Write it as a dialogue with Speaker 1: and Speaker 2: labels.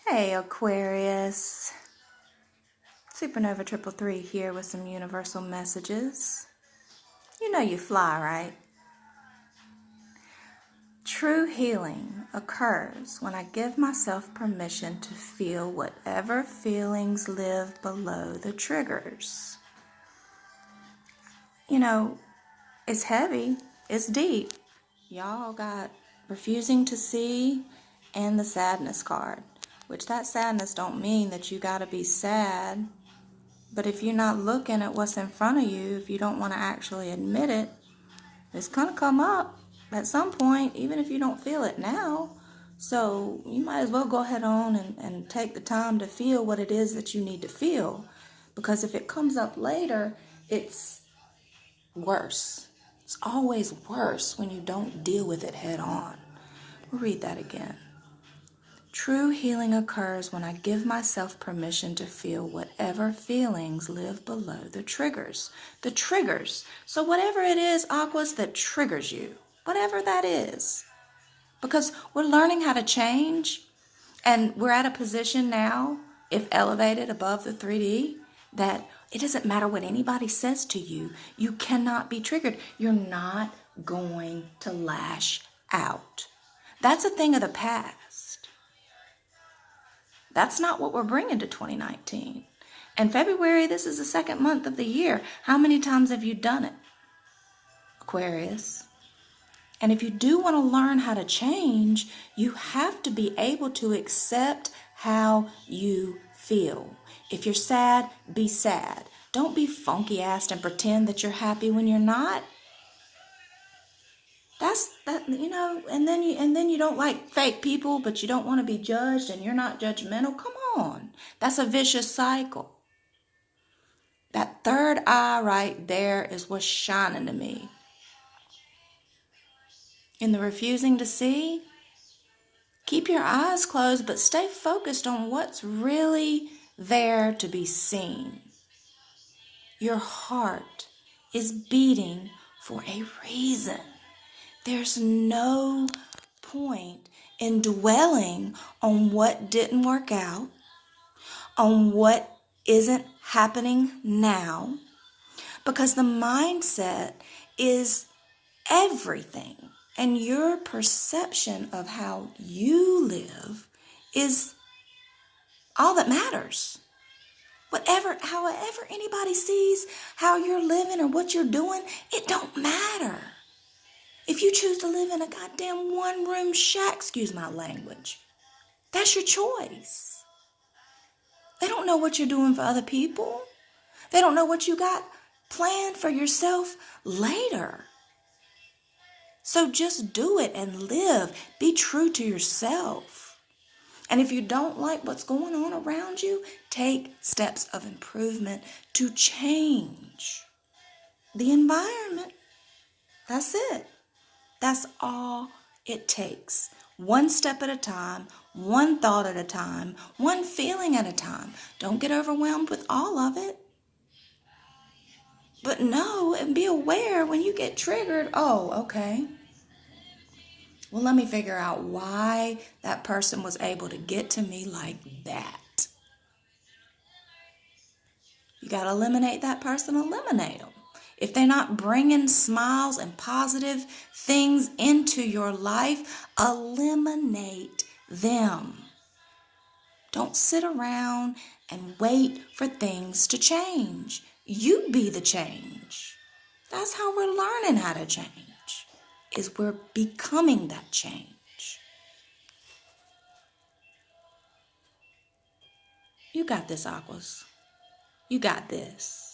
Speaker 1: Hey Aquarius, Supernova 333 here with some universal messages. You know you fly, right? True healing occurs when I give myself permission to feel whatever feelings live below the triggers. You know, it's heavy, it's deep. Y'all got refusing to see and the sadness card, which that sadness don't mean that you gotta be sad. But if you're not looking at what's in front of you, if you don't want to actually admit it, it's going to come up at some point, even if you don't feel it now. So you might as well go ahead on and take the time to feel what it is that you need to feel. Because if it comes up later, it's worse. It's always worse when you don't deal with it head on. We'll read that again. True healing occurs when I give myself permission to feel whatever feelings live below the triggers. The triggers. So whatever it is, Aquas, that triggers you, whatever that is. Because we're learning how to change, and we're at a position now, if elevated above the 3D, that it doesn't matter what anybody says to you. You cannot be triggered. You're not going to lash out. That's a thing of the past. That's not what we're bringing to 2019. And February, this is the second month of the year. How many times have you done it, Aquarius? And if you do want to learn how to change, you have to be able to accept how you feel. If you're sad, be sad. Don't be funky-assed and pretend that you're happy when you're not. And then you don't like fake people, but you don't want to be judged and you're not judgmental. Come on. That's a vicious cycle. That third eye right there is what's shining to me. In the refusing to see, keep your eyes closed, but stay focused on what's really there to be seen. Your heart is beating for a reason. There's no point in dwelling on what didn't work out, on what isn't happening now, because the mindset is everything. And your perception of how you live is all that matters. However anybody sees how you're living or what you're doing, it don't matter. If you choose to live in a goddamn one-room shack, excuse my language, that's your choice. They don't know what you're doing for other people. They don't know what you got planned for yourself later. So just do it and live. Be true to yourself. And if you don't like what's going on around you, take steps of improvement to change the environment. That's it. That's all it takes. One step at a time, one thought at a time, one feeling at a time. Don't get overwhelmed with all of it. But know and be aware when you get triggered. Oh, okay. Well, let me figure out why that person was able to get to me like that. You got to eliminate that person, eliminate them. If they're not bringing smiles and positive things into your life, eliminate them. Don't sit around and wait for things to change. You be the change. That's how we're learning how to change, is we're becoming that change. You got this, Aquas. You got this.